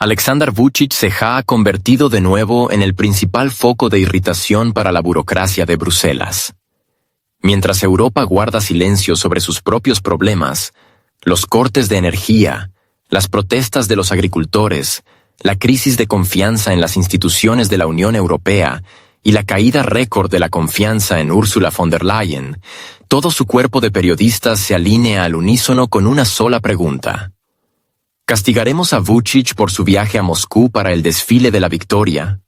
Aleksandar Vučić se ha convertido de nuevo en el principal foco de irritación para la burocracia de Bruselas. Mientras Europa guarda silencio sobre sus propios problemas, los cortes de energía, las protestas de los agricultores, la crisis de confianza en las instituciones de la Unión Europea y la caída récord de la confianza en Ursula von der Leyen, todo su cuerpo de periodistas se alinea al unísono con una sola pregunta. ¿Castigaremos a Vučić por su viaje a Moscú para el desfile de la victoria?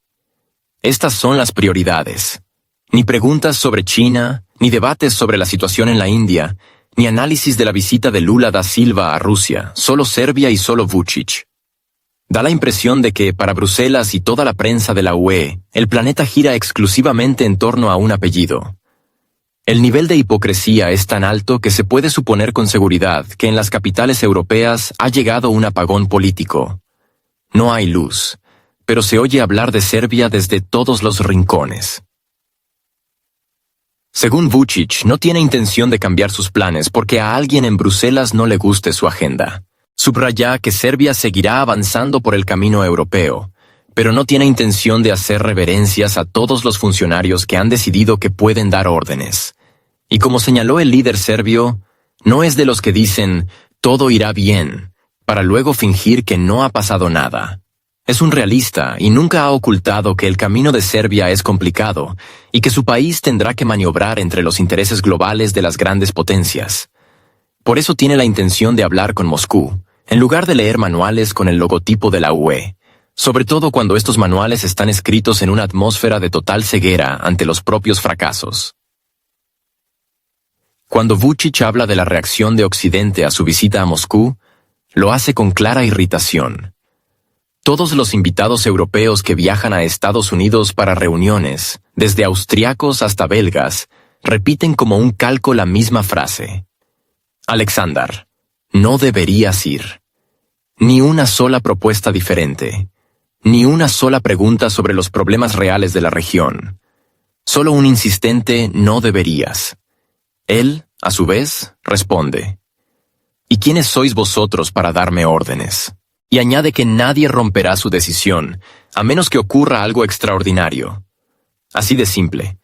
Estas son las prioridades. Ni preguntas sobre China, ni debates sobre la situación en la India, ni análisis de la visita de Lula da Silva a Rusia, solo Serbia y solo Vučić. Da la impresión de que, para Bruselas y toda la prensa de la UE, el planeta gira exclusivamente en torno a un apellido. El nivel de hipocresía es tan alto que se puede suponer con seguridad que en las capitales europeas ha llegado un apagón político. No hay luz, pero se oye hablar de Serbia desde todos los rincones. Según Vučić, no tiene intención de cambiar sus planes porque a alguien en Bruselas no le guste su agenda. Subraya que Serbia seguirá avanzando por el camino europeo, pero no tiene intención de hacer reverencias a todos los funcionarios que han decidido que pueden dar órdenes. Y como señaló el líder serbio, no es de los que dicen «todo irá bien», para luego fingir que no ha pasado nada. Es un realista y nunca ha ocultado que el camino de Serbia es complicado y que su país tendrá que maniobrar entre los intereses globales de las grandes potencias. Por eso tiene la intención de hablar con Moscú, en lugar de leer manuales con el logotipo de la UE, sobre todo cuando estos manuales están escritos en una atmósfera de total ceguera ante los propios fracasos. Cuando Vučić habla de la reacción de Occidente a su visita a Moscú, lo hace con clara irritación. Todos los invitados europeos que viajan a Estados Unidos para reuniones, desde austriacos hasta belgas, repiten como un calco la misma frase. Aleksandar, no deberías ir. Ni una sola propuesta diferente. Ni una sola pregunta sobre los problemas reales de la región. Solo un insistente no deberías. Él, a su vez, responde. ¿Y quiénes sois vosotros para darme órdenes? Y añade que nadie romperá su decisión, a menos que ocurra algo extraordinario. Así de simple.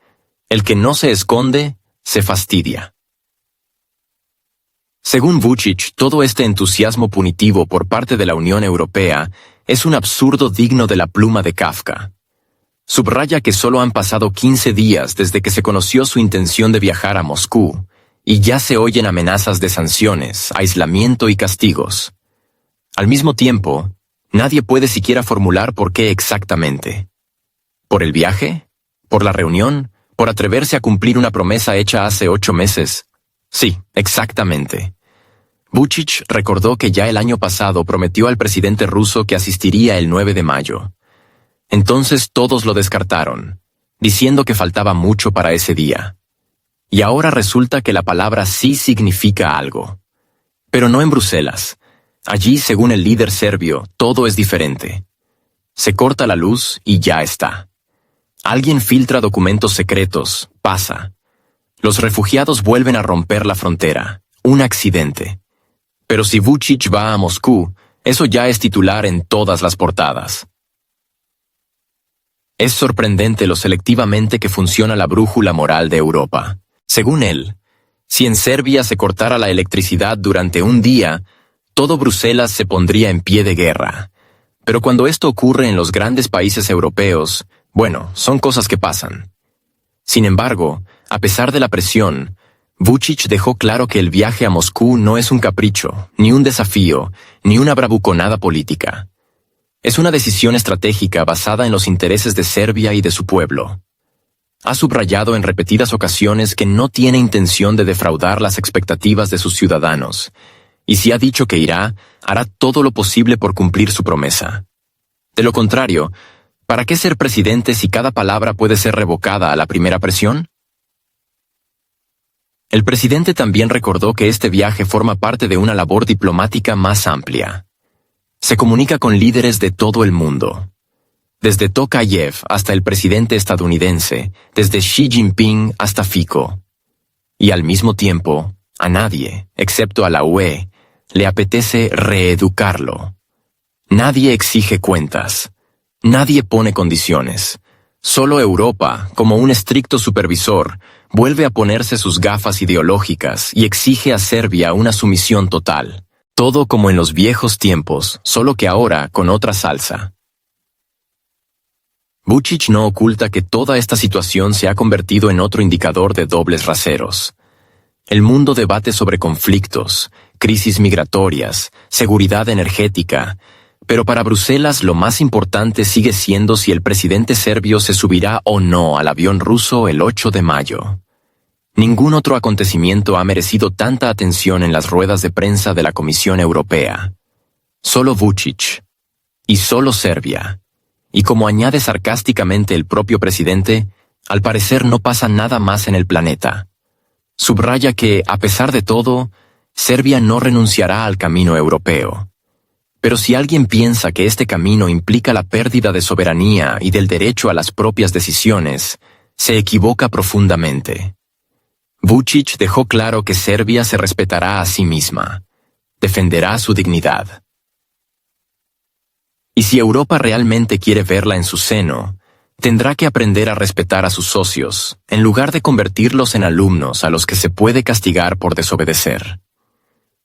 El que no se esconde, se fastidia. Según Vučić, todo este entusiasmo punitivo por parte de la Unión Europea es un absurdo digno de la pluma de Kafka. Subraya que solo han pasado 15 días desde que se conoció su intención de viajar a Moscú, y ya se oyen amenazas de sanciones, aislamiento y castigos. Al mismo tiempo, nadie puede siquiera formular por qué exactamente. ¿Por el viaje? ¿Por la reunión? ¿Por atreverse a cumplir una promesa hecha hace 8 meses? Sí, exactamente. Vučić recordó que ya el año pasado prometió al presidente ruso que asistiría el 9 de mayo. Entonces todos lo descartaron, diciendo que faltaba mucho para ese día. Y ahora resulta que la palabra sí significa algo. Pero no en Bruselas. Allí, según el líder serbio, todo es diferente. Se corta la luz y ya está. Alguien filtra documentos secretos, pasa. Los refugiados vuelven a romper la frontera. Un accidente. Pero si Vučić va a Moscú, eso ya es titular en todas las portadas. Es sorprendente lo selectivamente que funciona la brújula moral de Europa. Según él, si en Serbia se cortara la electricidad durante un día, todo Bruselas se pondría en pie de guerra. Pero cuando esto ocurre en los grandes países europeos, bueno, son cosas que pasan. Sin embargo, a pesar de la presión, Vučić dejó claro que el viaje a Moscú no es un capricho, ni un desafío, ni una bravuconada política. Es una decisión estratégica basada en los intereses de Serbia y de su pueblo. Ha subrayado en repetidas ocasiones que no tiene intención de defraudar las expectativas de sus ciudadanos, y si ha dicho que irá, hará todo lo posible por cumplir su promesa. De lo contrario, ¿para qué ser presidente si cada palabra puede ser revocada a la primera presión? El presidente también recordó que este viaje forma parte de una labor diplomática más amplia. Se comunica con líderes de todo el mundo. Desde Tokayev hasta el presidente estadounidense, desde Xi Jinping hasta Fico. Y al mismo tiempo, a nadie, excepto a la UE, le apetece reeducarlo. Nadie exige cuentas. Nadie pone condiciones. Solo Europa, como un estricto supervisor, vuelve a ponerse sus gafas ideológicas y exige a Serbia una sumisión total. Todo como en los viejos tiempos, solo que ahora con otra salsa. Vučić no oculta que toda esta situación se ha convertido en otro indicador de dobles raseros. El mundo debate sobre conflictos, crisis migratorias, seguridad energética, pero para Bruselas lo más importante sigue siendo si el presidente serbio se subirá o no al avión ruso el 8 de mayo. Ningún otro acontecimiento ha merecido tanta atención en las ruedas de prensa de la Comisión Europea. Solo Vučić. Y solo Serbia. Y como añade sarcásticamente el propio presidente, al parecer no pasa nada más en el planeta. Subraya que, a pesar de todo, Serbia no renunciará al camino europeo. Pero si alguien piensa que este camino implica la pérdida de soberanía y del derecho a las propias decisiones, se equivoca profundamente. Vučić dejó claro que Serbia se respetará a sí misma, defenderá su dignidad. Y si Europa realmente quiere verla en su seno, tendrá que aprender a respetar a sus socios, en lugar de convertirlos en alumnos a los que se puede castigar por desobedecer.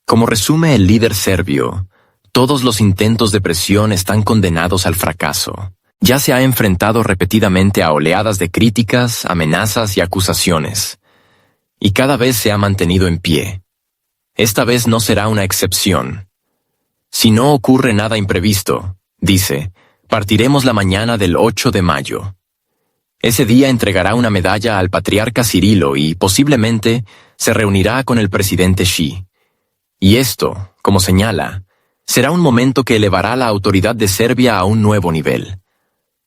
Como resume el líder serbio, todos los intentos de presión están condenados al fracaso. Ya se ha enfrentado repetidamente a oleadas de críticas, amenazas y acusaciones, y cada vez se ha mantenido en pie. Esta vez no será una excepción. Si no ocurre nada imprevisto, dice, partiremos la mañana del 8 de mayo. Ese día entregará una medalla al patriarca Cirilo y, posiblemente, se reunirá con el presidente Xi. Y esto, como señala, será un momento que elevará la autoridad de Serbia a un nuevo nivel.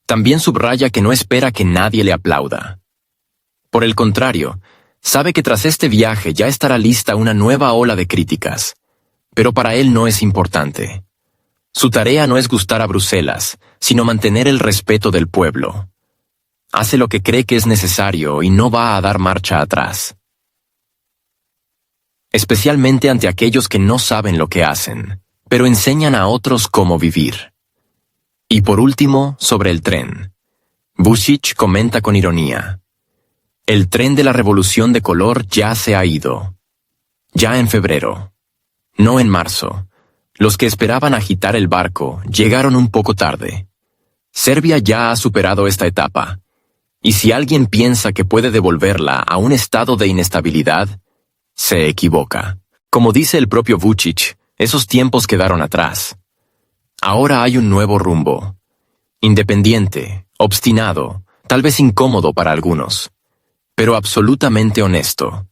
También subraya que no espera que nadie le aplauda. Por el contrario, sabe que tras este viaje ya estará lista una nueva ola de críticas. Pero para él no es importante. Su tarea no es gustar a Bruselas, sino mantener el respeto del pueblo. Hace lo que cree que es necesario y no va a dar marcha atrás. Especialmente ante aquellos que no saben lo que hacen, pero enseñan a otros cómo vivir. Y por último, sobre el tren. Vučić comenta con ironía. El tren de la revolución de color ya se ha ido. Ya en febrero. No en marzo. Los que esperaban agitar el barco llegaron un poco tarde. Serbia ya ha superado esta etapa, y si alguien piensa que puede devolverla a un estado de inestabilidad, se equivoca. Como dice el propio Vučić, esos tiempos quedaron atrás. Ahora hay un nuevo rumbo. Independiente, obstinado, tal vez incómodo para algunos, pero absolutamente honesto.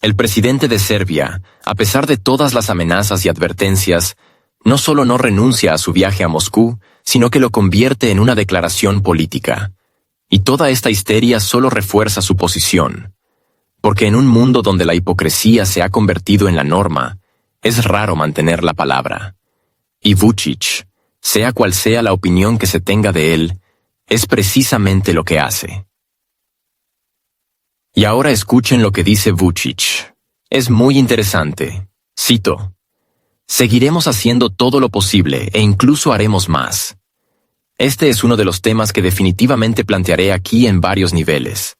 El presidente de Serbia, a pesar de todas las amenazas y advertencias, no solo no renuncia a su viaje a Moscú, sino que lo convierte en una declaración política. Y toda esta histeria solo refuerza su posición. Porque en un mundo donde la hipocresía se ha convertido en la norma, es raro mantener la palabra. Y Vučić, sea cual sea la opinión que se tenga de él, es precisamente lo que hace. Y ahora escuchen lo que dice Vučić. Es muy interesante. Cito: seguiremos haciendo todo lo posible e incluso haremos más. Este es uno de los temas que definitivamente plantearé aquí en varios niveles.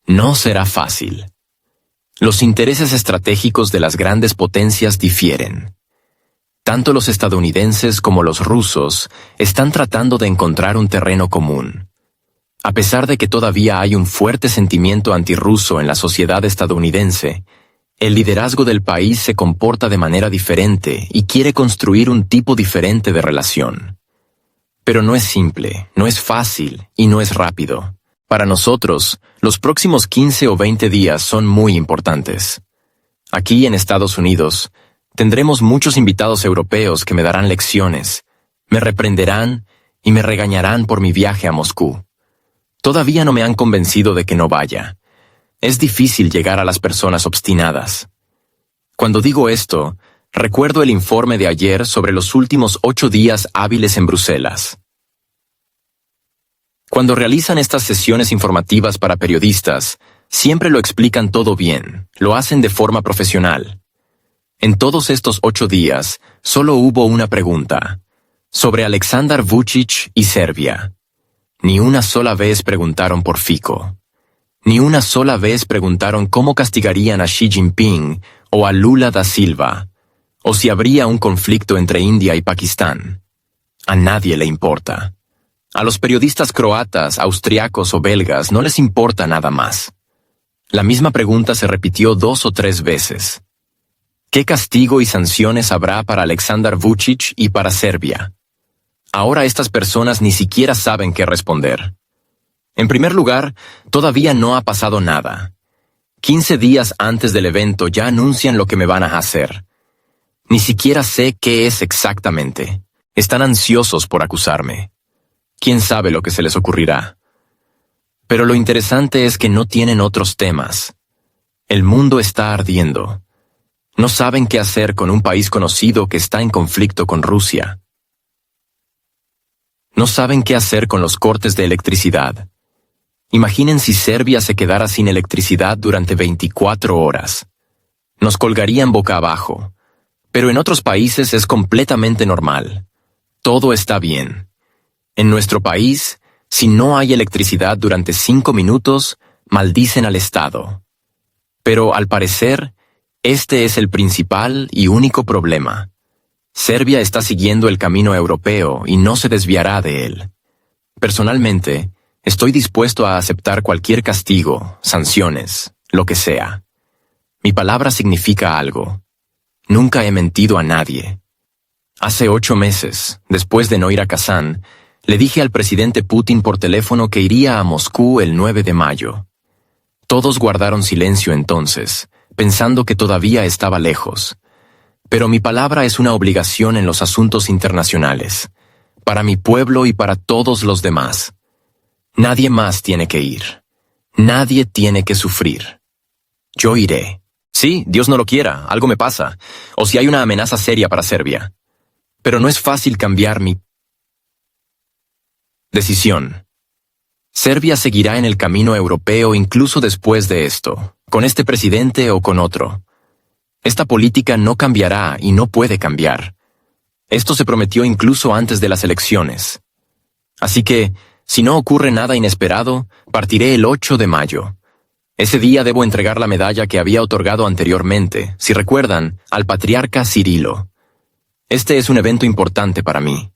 No será fácil. Los intereses estratégicos de las grandes potencias difieren. Tanto los estadounidenses como los rusos están tratando de encontrar un terreno común. A pesar de que todavía hay un fuerte sentimiento antirruso en la sociedad estadounidense, el liderazgo del país se comporta de manera diferente y quiere construir un tipo diferente de relación. Pero no es simple, no es fácil y no es rápido. Para nosotros, los próximos 15 o 20 días son muy importantes. Aquí en Estados Unidos, tendremos muchos invitados europeos que me darán lecciones, me reprenderán y me regañarán por mi viaje a Moscú. Todavía no me han convencido de que no vaya. Es difícil llegar a las personas obstinadas. Cuando digo esto, recuerdo el informe de ayer sobre los últimos 8 días hábiles en Bruselas. Cuando realizan estas sesiones informativas para periodistas, siempre lo explican todo bien, lo hacen de forma profesional. En todos estos 8 días, solo hubo una pregunta. Sobre Aleksandar Vučić y Serbia. Ni una sola vez preguntaron por Fico. Ni una sola vez preguntaron cómo castigarían a Xi Jinping o a Lula da Silva, o si habría un conflicto entre India y Pakistán. A nadie le importa. A los periodistas croatas, austriacos o belgas no les importa nada más. La misma pregunta se repitió 2 o 3 veces. ¿Qué castigo y sanciones habrá para Aleksandar Vučić y para Serbia? Ahora estas personas ni siquiera saben qué responder. En primer lugar, todavía no ha pasado nada. 15 días antes del evento ya anuncian lo que me van a hacer. Ni siquiera sé qué es exactamente. Están ansiosos por acusarme. ¿Quién sabe lo que se les ocurrirá? Pero lo interesante es que no tienen otros temas. El mundo está ardiendo. No saben qué hacer con un país conocido que está en conflicto con Rusia. No saben qué hacer con los cortes de electricidad. Imaginen si Serbia se quedara sin electricidad durante 24 horas. Nos colgarían boca abajo. Pero en otros países es completamente normal. Todo está bien. En nuestro país, si no hay electricidad durante 5 minutos, maldicen al Estado. Pero, al parecer, este es el principal y único problema. Serbia está siguiendo el camino europeo y no se desviará de él. Personalmente, estoy dispuesto a aceptar cualquier castigo, sanciones, lo que sea. Mi palabra significa algo. Nunca he mentido a nadie. Hace 8 meses, después de no ir a Kazán, le dije al presidente Putin por teléfono que iría a Moscú el 9 de mayo. Todos guardaron silencio entonces, pensando que todavía estaba lejos. Pero mi palabra es una obligación en los asuntos internacionales, para mi pueblo y para todos los demás. Nadie más tiene que ir. Nadie tiene que sufrir. Yo iré. Sí, Dios no lo quiera, algo me pasa, o si hay una amenaza seria para Serbia. Pero no es fácil cambiar mi decisión. Serbia seguirá en el camino europeo incluso después de esto, con este presidente o con otro. Esta política no cambiará y no puede cambiar. Esto se prometió incluso antes de las elecciones. Así que, si no ocurre nada inesperado, partiré el 8 de mayo. Ese día debo entregar la medalla que había otorgado anteriormente, si recuerdan, al patriarca Cirilo. Este es un evento importante para mí.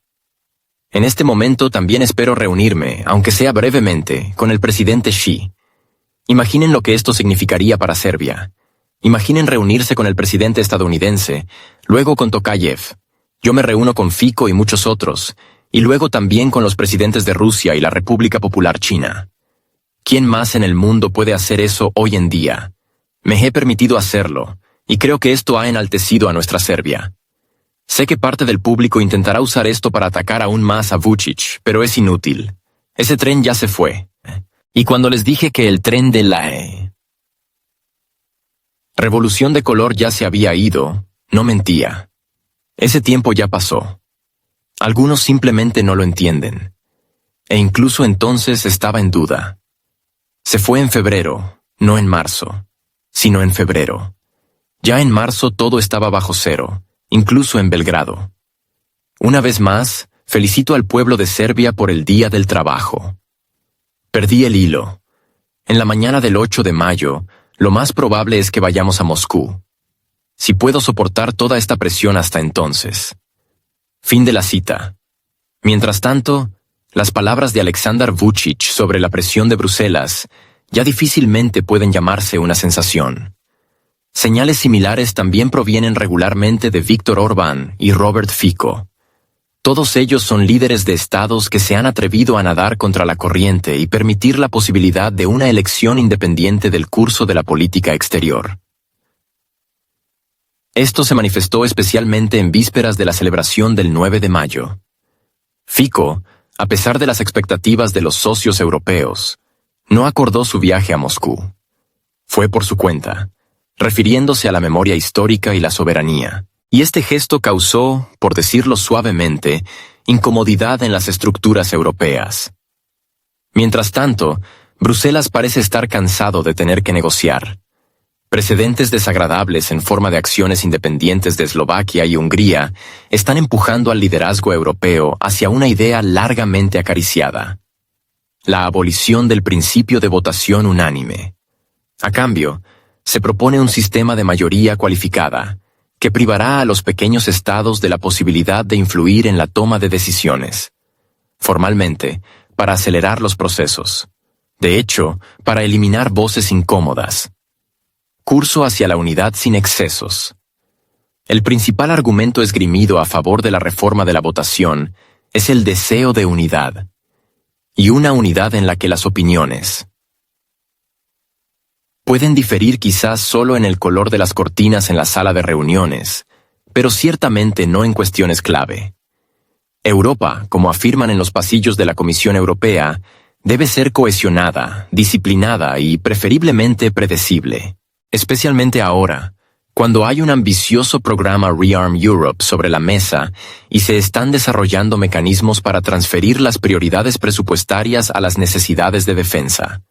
En este momento también espero reunirme, aunque sea brevemente, con el presidente Xi. Imaginen lo que esto significaría para Serbia. Imaginen reunirse con el presidente estadounidense, luego con Tokayev. Yo me reúno con Fico y muchos otros, y luego también con los presidentes de Rusia y la República Popular China. ¿Quién más en el mundo puede hacer eso hoy en día? Me he permitido hacerlo, y creo que esto ha enaltecido a nuestra Serbia. Sé que parte del público intentará usar esto para atacar aún más a Vučić, pero es inútil. Ese tren ya se fue. Y cuando les dije que el tren de la revolución de color ya se había ido, no mentía. Ese tiempo ya pasó. Algunos simplemente no lo entienden. E incluso entonces estaba en duda. Se fue en febrero, no en marzo, sino en febrero. Ya en marzo todo estaba bajo cero, incluso en Belgrado. Una vez más, felicito al pueblo de Serbia por el Día del Trabajo. Perdí el hilo. En la mañana del 8 de mayo, lo más probable es que vayamos a Moscú. Si puedo soportar toda esta presión hasta entonces. Fin de la cita. Mientras tanto, las palabras de Aleksandar Vučić sobre la presión de Bruselas ya difícilmente pueden llamarse una sensación. Señales similares también provienen regularmente de Viktor Orbán y Robert Fico. Todos ellos son líderes de estados que se han atrevido a nadar contra la corriente y permitir la posibilidad de una elección independiente del curso de la política exterior. Esto se manifestó especialmente en vísperas de la celebración del 9 de mayo. Fico, a pesar de las expectativas de los socios europeos, no acordó su viaje a Moscú. Fue por su cuenta, refiriéndose a la memoria histórica y la soberanía. Y este gesto causó, por decirlo suavemente, incomodidad en las estructuras europeas. Mientras tanto, Bruselas parece estar cansado de tener que negociar. Precedentes desagradables en forma de acciones independientes de Eslovaquia y Hungría están empujando al liderazgo europeo hacia una idea largamente acariciada: la abolición del principio de votación unánime. A cambio, se propone un sistema de mayoría cualificada que privará a los pequeños estados de la posibilidad de influir en la toma de decisiones. Formalmente, para acelerar los procesos. De hecho, para eliminar voces incómodas. Curso hacia la unidad sin excesos. El principal argumento esgrimido a favor de la reforma de la votación es el deseo de unidad. Y una unidad en la que las opiniones pueden diferir quizás solo en el color de las cortinas en la sala de reuniones, pero ciertamente no en cuestiones clave. Europa, como afirman en los pasillos de la Comisión Europea, debe ser cohesionada, disciplinada y preferiblemente predecible. Especialmente ahora, cuando hay un ambicioso programa Rearm Europe sobre la mesa y se están desarrollando mecanismos para transferir las prioridades presupuestarias a las necesidades de defensa.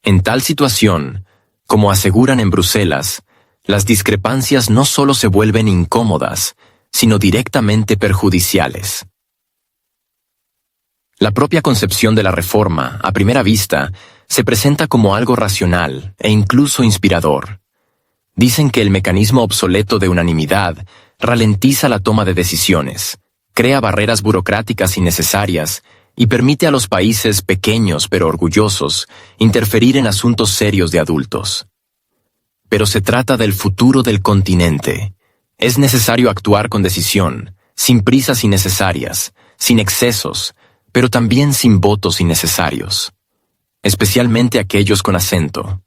En tal situación, como aseguran en Bruselas, las discrepancias no solo se vuelven incómodas, sino directamente perjudiciales. La propia concepción de la reforma, a primera vista, se presenta como algo racional e incluso inspirador. Dicen que el mecanismo obsoleto de unanimidad ralentiza la toma de decisiones, crea barreras burocráticas innecesarias y permite a los países pequeños pero orgullosos interferir en asuntos serios de adultos. Pero se trata del futuro del continente. Es necesario actuar con decisión, sin prisas innecesarias, sin excesos, pero también sin votos innecesarios. Especialmente aquellos con acento.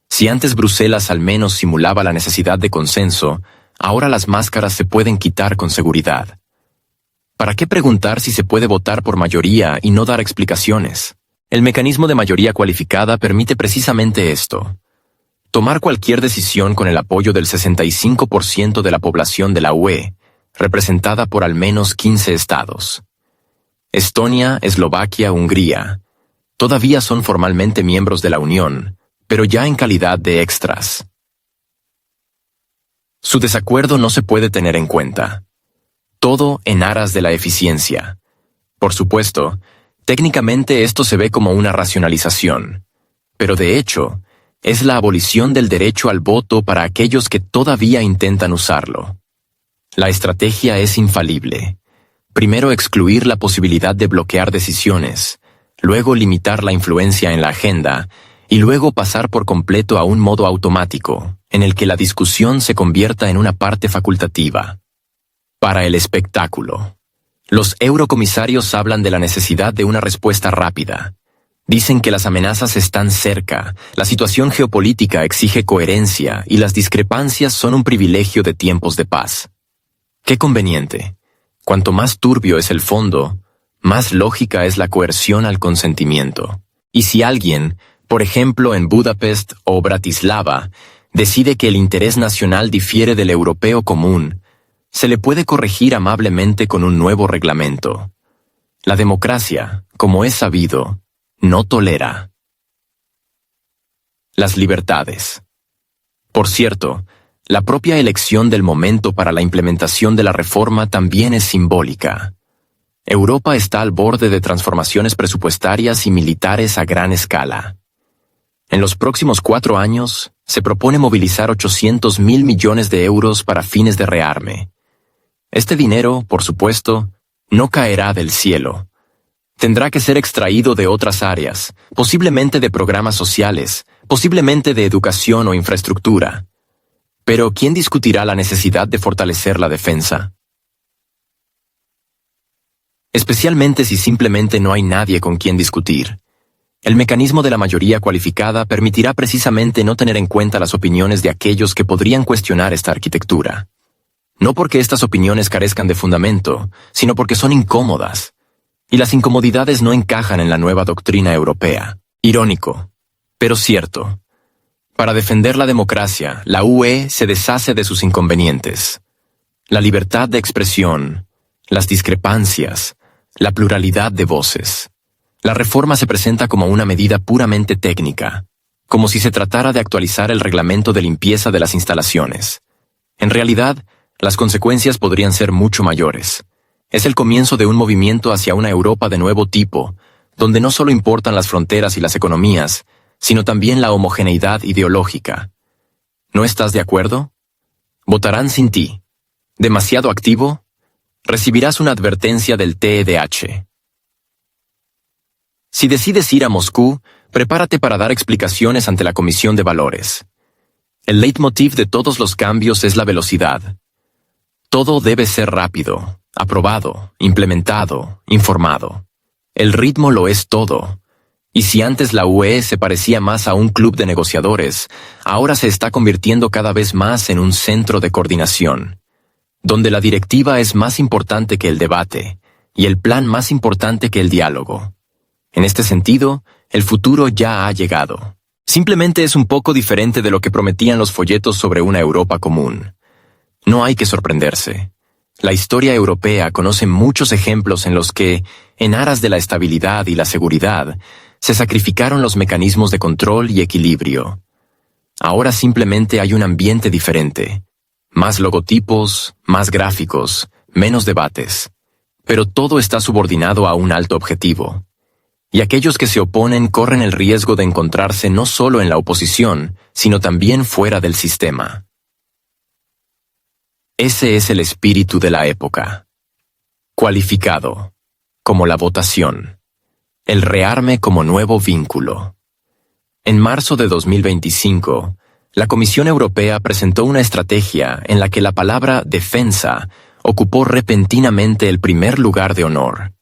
Si antes Bruselas al menos simulaba la necesidad de consenso, ahora las máscaras se pueden quitar con seguridad. ¿Para qué preguntar si se puede votar por mayoría y no dar explicaciones? El mecanismo de mayoría cualificada permite precisamente esto. Tomar cualquier decisión con el apoyo del 65% de la población de la UE, representada por al menos 15 estados. Estonia, Eslovaquia, Hungría, todavía son formalmente miembros de la Unión, pero ya en calidad de extras. Su desacuerdo no se puede tener en cuenta. Todo en aras de la eficiencia. Por supuesto, técnicamente esto se ve como una racionalización, pero de hecho, es la abolición del derecho al voto para aquellos que todavía intentan usarlo. La estrategia es infalible. Primero excluir la posibilidad de bloquear decisiones, luego limitar la influencia en la agenda, y luego pasar por completo a un modo automático, en el que la discusión se convierta en una parte facultativa. Para el espectáculo. Los eurocomisarios hablan de la necesidad de una respuesta rápida. Dicen que las amenazas están cerca, la situación geopolítica exige coherencia y las discrepancias son un privilegio de tiempos de paz. Qué conveniente. Cuanto más turbio es el fondo, más lógica es la coerción al consentimiento. Y si alguien, por ejemplo en Budapest o Bratislava, decide que el interés nacional difiere del europeo común, se le puede corregir amablemente con un nuevo reglamento. La democracia, como es sabido, no tolera. Las libertades. Por cierto, la propia elección del momento para la implementación de la reforma también es simbólica. Europa está al borde de transformaciones presupuestarias y militares a gran escala. En los próximos 4 años, se propone movilizar 800.000 millones de euros para fines de rearme. Este dinero, por supuesto, no caerá del cielo. Tendrá que ser extraído de otras áreas, posiblemente de programas sociales, posiblemente de educación o infraestructura. Pero ¿quién discutirá la necesidad de fortalecer la defensa? Especialmente si simplemente no hay nadie con quien discutir. El mecanismo de la mayoría cualificada permitirá precisamente no tener en cuenta las opiniones de aquellos que podrían cuestionar esta arquitectura. No porque estas opiniones carezcan de fundamento, sino porque son incómodas. Y las incomodidades no encajan en la nueva doctrina europea. Irónico, pero cierto. Para defender la democracia, la UE se deshace de sus inconvenientes. La libertad de expresión, las discrepancias, la pluralidad de voces. La reforma se presenta como una medida puramente técnica. como si se tratara de actualizar el reglamento de limpieza de las instalaciones. En realidad, las consecuencias podrían ser mucho mayores. Es el comienzo de un movimiento hacia una Europa de nuevo tipo, donde no solo importan las fronteras y las economías, sino también la homogeneidad ideológica. ¿No estás de acuerdo? Votarán sin ti. ¿Demasiado activo? Recibirás una advertencia del TEDH. Si decides ir a Moscú, prepárate para dar explicaciones ante la Comisión de Valores. El leitmotiv de todos los cambios es la velocidad. Todo debe ser rápido, aprobado, implementado, informado. El ritmo lo es todo. Y si antes la UE se parecía más a un club de negociadores, ahora se está convirtiendo cada vez más en un centro de coordinación, donde la directiva es más importante que el debate, y el plan más importante que el diálogo. En este sentido, el futuro ya ha llegado. Simplemente es un poco diferente de lo que prometían los folletos sobre una Europa común. No hay que sorprenderse. La historia europea conoce muchos ejemplos en los que, en aras de la estabilidad y la seguridad, se sacrificaron los mecanismos de control y equilibrio. Ahora simplemente hay un ambiente diferente. Más logotipos, más gráficos, menos debates. Pero todo está subordinado a un alto objetivo. Y aquellos que se oponen corren el riesgo de encontrarse no solo en la oposición, sino también fuera del sistema. Ese es el espíritu de la época. Cualificado, como la votación. El rearme como nuevo vínculo. En marzo de 2025, la Comisión Europea presentó una estrategia en la que la palabra defensa ocupó repentinamente el primer lugar de honor.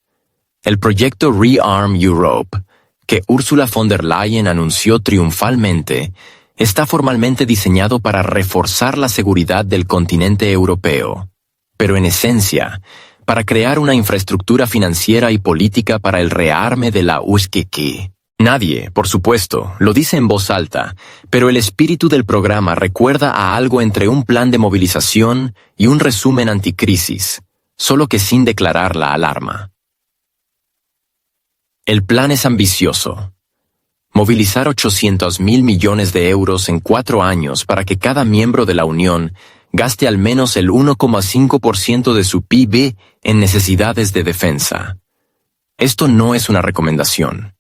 El proyecto Rearm Europe, que Ursula von der Leyen anunció triunfalmente, está formalmente diseñado para reforzar la seguridad del continente europeo, pero en esencia, para crear una infraestructura financiera y política para el rearme de la USKK. Nadie, por supuesto, lo dice en voz alta, pero el espíritu del programa recuerda a algo entre un plan de movilización y un resumen anticrisis, solo que sin declarar la alarma. El plan es ambicioso. Movilizar 800.000 millones de euros en 4 años para que cada miembro de la Unión gaste al menos el 1,5% de su PIB en necesidades de defensa. Esto no es una recomendación.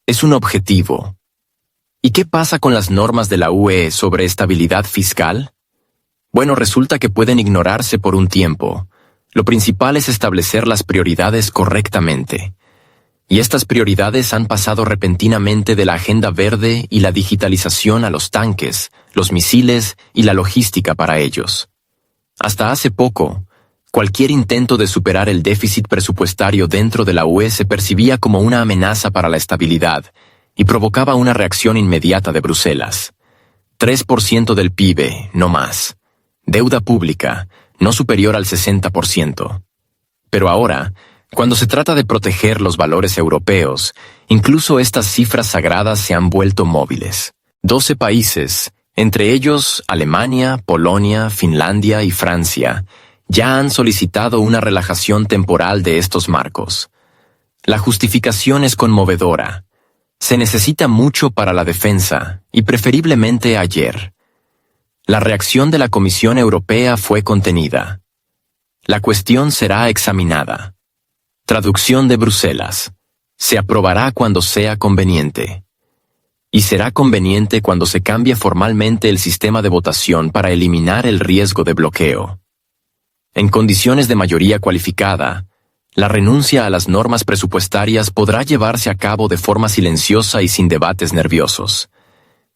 Es un objetivo. ¿Y qué pasa con las normas de la UE sobre estabilidad fiscal? Bueno, resulta que pueden ignorarse por un tiempo. Lo principal es establecer las prioridades correctamente. Y estas prioridades han pasado repentinamente de la agenda verde y la digitalización a los tanques, los misiles y la logística para ellos. Hasta hace poco, cualquier intento de superar el déficit presupuestario dentro de la UE se percibía como una amenaza para la estabilidad y provocaba una reacción inmediata de Bruselas. 3% del PIB, no más. Deuda pública, no superior al 60%. Pero ahora, cuando se trata de proteger los valores europeos, incluso estas cifras sagradas se han vuelto móviles. 12 países, entre ellos Alemania, Polonia, Finlandia y Francia, ya han solicitado una relajación temporal de estos marcos. La justificación es conmovedora. Se necesita mucho para la defensa, y preferiblemente ayer. La reacción de la Comisión Europea fue contenida. La cuestión será examinada. Traducción de Bruselas. Se aprobará cuando sea conveniente. Y será conveniente cuando se cambie formalmente el sistema de votación para eliminar el riesgo de bloqueo. En condiciones de mayoría cualificada, la renuncia a las normas presupuestarias podrá llevarse a cabo de forma silenciosa y sin debates nerviosos.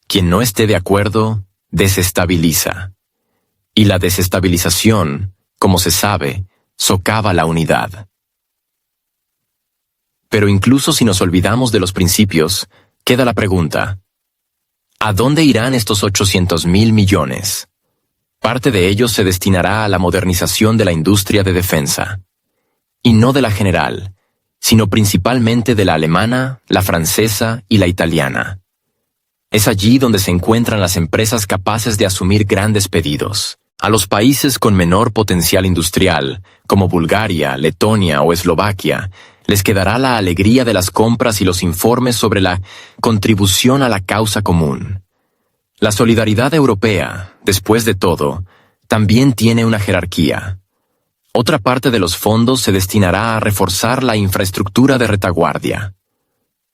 Quien no esté de acuerdo, desestabiliza. Y la desestabilización, como se sabe, socava la unidad. Pero incluso si nos olvidamos de los principios, queda la pregunta: ¿a dónde irán estos 800.000 millones? Parte de ellos se destinará a la modernización de la industria de defensa. Y no de la general, sino principalmente de la alemana, la francesa y la italiana. Es allí donde se encuentran las empresas capaces de asumir grandes pedidos. A los países con menor potencial industrial, como Bulgaria, Letonia o Eslovaquia, les quedará la alegría de las compras y los informes sobre la contribución a la causa común. La solidaridad europea, después de todo, también tiene una jerarquía. Otra parte de los fondos se destinará a reforzar la infraestructura de retaguardia.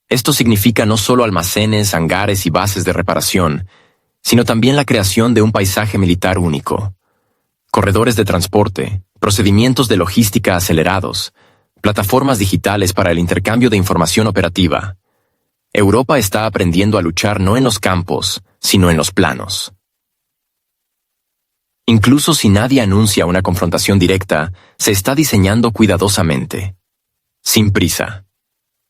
Esto significa no solo almacenes, hangares y bases de reparación, sino también la creación de un paisaje militar único. Corredores de transporte, procedimientos de logística acelerados, plataformas digitales para el intercambio de información operativa. Europa está aprendiendo a luchar no en los campos, sino en los planos. Incluso si nadie anuncia una confrontación directa, se está diseñando cuidadosamente. Sin prisa.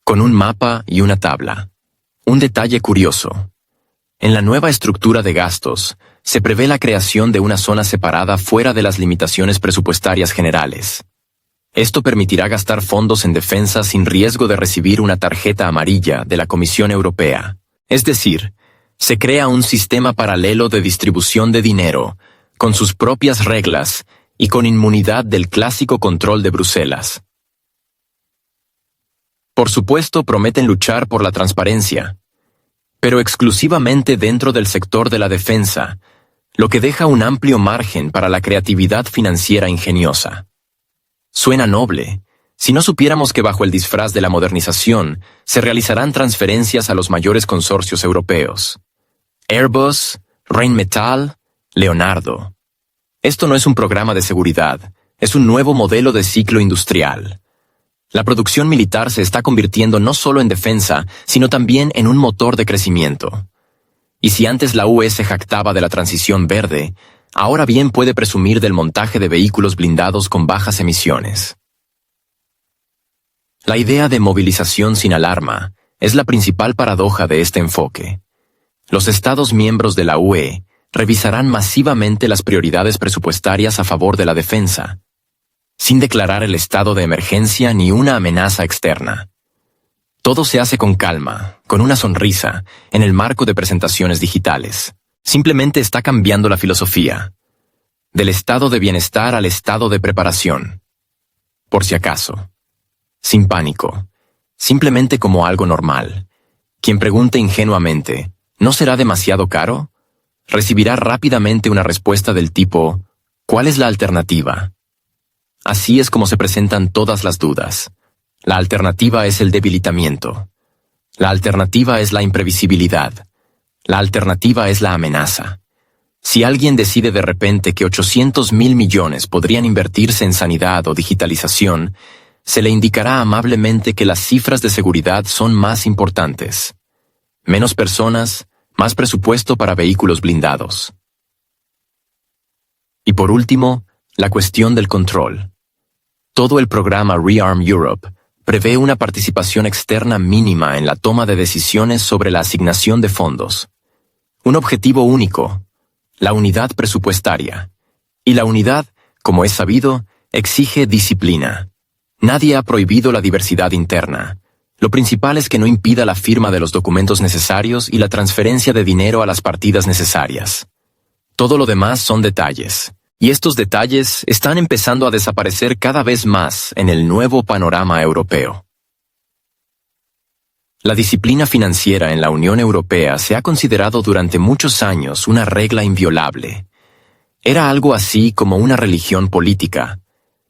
Con un mapa y una tabla. Un detalle curioso. En la nueva estructura de gastos, se prevé la creación de una zona separada fuera de las limitaciones presupuestarias generales. Esto permitirá gastar fondos en defensa sin riesgo de recibir una tarjeta amarilla de la Comisión Europea. Es decir, se crea un sistema paralelo de distribución de dinero, con sus propias reglas y con inmunidad del clásico control de Bruselas. Por supuesto, prometen luchar por la transparencia, pero exclusivamente dentro del sector de la defensa, lo que deja un amplio margen para la creatividad financiera ingeniosa. Suena noble, si no supiéramos que bajo el disfraz de la modernización se realizarán transferencias a los mayores consorcios europeos. Airbus, Rheinmetall, Leonardo. Esto no es un programa de seguridad, es un nuevo modelo de ciclo industrial. La producción militar se está convirtiendo no solo en defensa, sino también en un motor de crecimiento. Y si antes la UE se jactaba de la transición verde, ahora bien puede presumir del montaje de vehículos blindados con bajas emisiones. La idea de movilización sin alarma es la principal paradoja de este enfoque. Los Estados miembros de la UE revisarán masivamente las prioridades presupuestarias a favor de la defensa, sin declarar el estado de emergencia ni una amenaza externa. Todo se hace con calma, con una sonrisa, en el marco de presentaciones digitales. Simplemente está cambiando la filosofía. Del estado de bienestar al estado de preparación. Por si acaso. Sin pánico. Simplemente como algo normal. Quien pregunte ingenuamente, ¿no será demasiado caro?, recibirá rápidamente una respuesta del tipo, ¿cuál es la alternativa? Así es como se presentan todas las dudas. La alternativa es el debilitamiento. La alternativa es la imprevisibilidad. La alternativa es la amenaza. Si alguien decide de repente que 800.000 millones podrían invertirse en sanidad o digitalización, se le indicará amablemente que las cifras de seguridad son más importantes. Menos personas, más presupuesto para vehículos blindados. Y por último, la cuestión del control. Todo el programa ReArm Europe prevé una participación externa mínima en la toma de decisiones sobre la asignación de fondos. Un objetivo único, la unidad presupuestaria. Y la unidad, como es sabido, exige disciplina. Nadie ha prohibido la diversidad interna. Lo principal es que no impida la firma de los documentos necesarios y la transferencia de dinero a las partidas necesarias. Todo lo demás son detalles. Y estos detalles están empezando a desaparecer cada vez más en el nuevo panorama europeo. La disciplina financiera en la Unión Europea se ha considerado durante muchos años una regla inviolable. Era algo así como una religión política,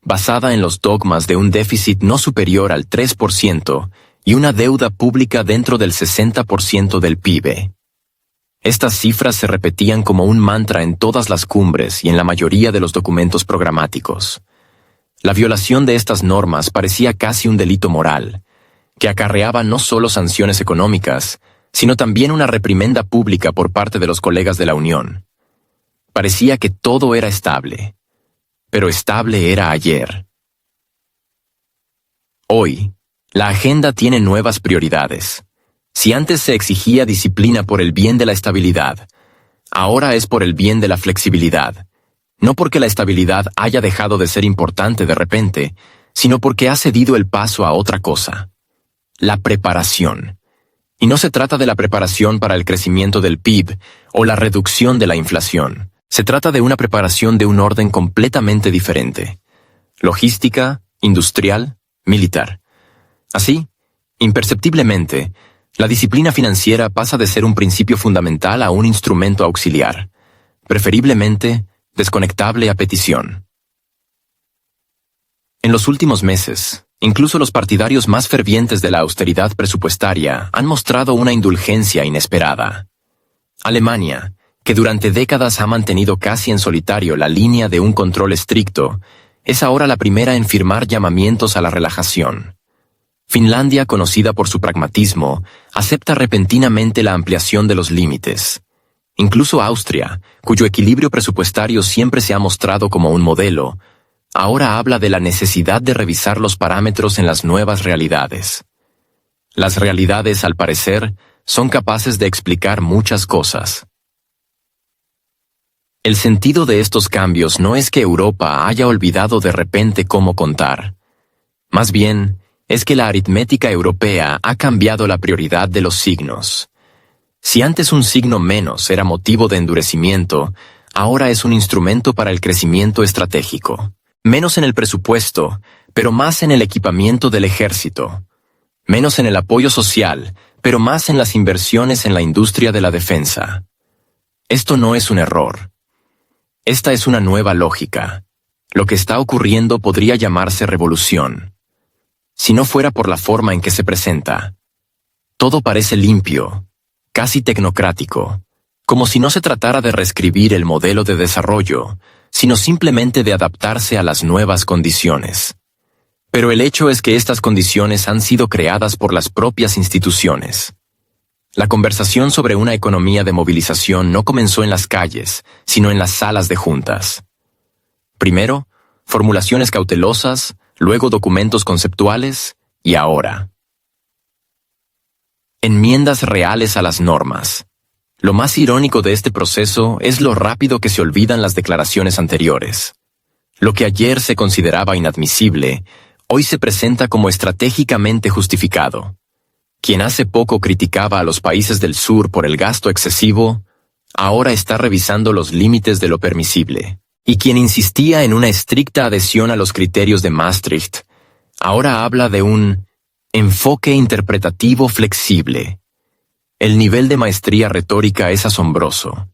basada en los dogmas de un déficit no superior al 3% y una deuda pública dentro del 60% del PIB. Estas cifras se repetían como un mantra en todas las cumbres y en la mayoría de los documentos programáticos. La violación de estas normas parecía casi un delito moral, que acarreaba no solo sanciones económicas, sino también una reprimenda pública por parte de los colegas de la Unión. Parecía que todo era estable, pero estable era ayer. Hoy, la agenda tiene nuevas prioridades. Si antes se exigía disciplina por el bien de la estabilidad, ahora es por el bien de la flexibilidad. No porque la estabilidad haya dejado de ser importante de repente, sino porque ha cedido el paso a otra cosa. La preparación. Y no se trata de la preparación para el crecimiento del PIB o la reducción de la inflación. Se trata de una preparación de un orden completamente diferente. Logística, industrial, militar. Así, imperceptiblemente, la disciplina financiera pasa de ser un principio fundamental a un instrumento auxiliar, preferiblemente desconectable a petición. En los últimos meses, incluso los partidarios más fervientes de la austeridad presupuestaria han mostrado una indulgencia inesperada. Alemania, que durante décadas ha mantenido casi en solitario la línea de un control estricto, es ahora la primera en firmar llamamientos a la relajación. Finlandia, conocida por su pragmatismo, acepta repentinamente la ampliación de los límites. Incluso Austria, cuyo equilibrio presupuestario siempre se ha mostrado como un modelo, ahora habla de la necesidad de revisar los parámetros en las nuevas realidades. Las realidades, al parecer, son capaces de explicar muchas cosas. El sentido de estos cambios no es que Europa haya olvidado de repente cómo contar. Más bien, es que la aritmética europea ha cambiado la prioridad de los signos. Si antes un signo menos era motivo de endurecimiento, ahora es un instrumento para el crecimiento estratégico. Menos en el presupuesto, pero más en el equipamiento del ejército. Menos en el apoyo social, pero más en las inversiones en la industria de la defensa. Esto no es un error. Esta es una nueva lógica. Lo que está ocurriendo podría llamarse revolución. Si no fuera por la forma en que se presenta. Todo parece limpio, casi tecnocrático, como si no se tratara de reescribir el modelo de desarrollo, sino simplemente de adaptarse a las nuevas condiciones. Pero el hecho es que estas condiciones han sido creadas por las propias instituciones. La conversación sobre una economía de movilización no comenzó en las calles, sino en las salas de juntas. Primero, formulaciones cautelosas, luego documentos conceptuales, y ahora enmiendas reales a las normas. Lo más irónico de este proceso es lo rápido que se olvidan las declaraciones anteriores. Lo que ayer se consideraba inadmisible, hoy se presenta como estratégicamente justificado. Quien hace poco criticaba a los países del sur por el gasto excesivo, ahora está revisando los límites de lo permisible. Y quien insistía en una estricta adhesión a los criterios de Maastricht, ahora habla de un enfoque interpretativo flexible. El nivel de maestría retórica es asombroso.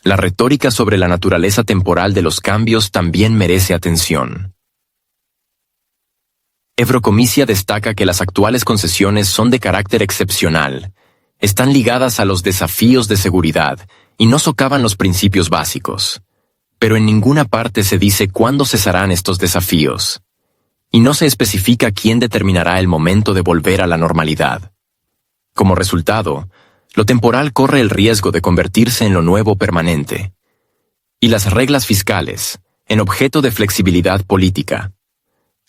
La retórica sobre la naturaleza temporal de los cambios también merece atención. Eurocomicia destaca que las actuales concesiones son de carácter excepcional, están ligadas a los desafíos de seguridad y no socavan los principios básicos. Pero en ninguna parte se dice cuándo cesarán estos desafíos. Y no se especifica quién determinará el momento de volver a la normalidad. Como resultado, lo temporal corre el riesgo de convertirse en lo nuevo permanente. Y las reglas fiscales, en objeto de flexibilidad política.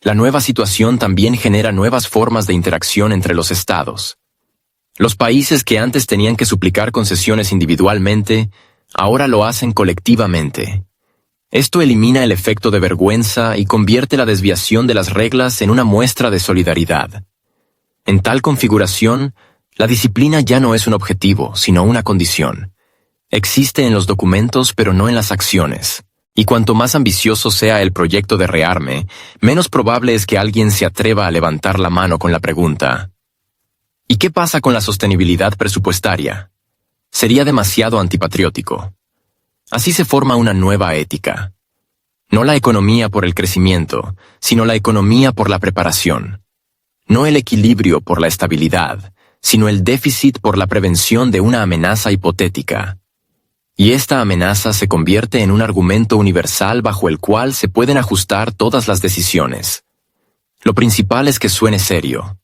La nueva situación también genera nuevas formas de interacción entre los estados. Los países que antes tenían que suplicar concesiones individualmente, ahora lo hacen colectivamente. Esto elimina el efecto de vergüenza y convierte la desviación de las reglas en una muestra de solidaridad. En tal configuración, la disciplina ya no es un objetivo, sino una condición. Existe en los documentos, pero no en las acciones. Y cuanto más ambicioso sea el proyecto de rearme, menos probable es que alguien se atreva a levantar la mano con la pregunta: ¿y qué pasa con la sostenibilidad presupuestaria? Sería demasiado antipatriótico. Así se forma una nueva ética. No la economía por el crecimiento, sino la economía por la preparación. No el equilibrio por la estabilidad, sino el déficit por la prevención de una amenaza hipotética. Y esta amenaza se convierte en un argumento universal bajo el cual se pueden ajustar todas las decisiones. Lo principal es que suene serio.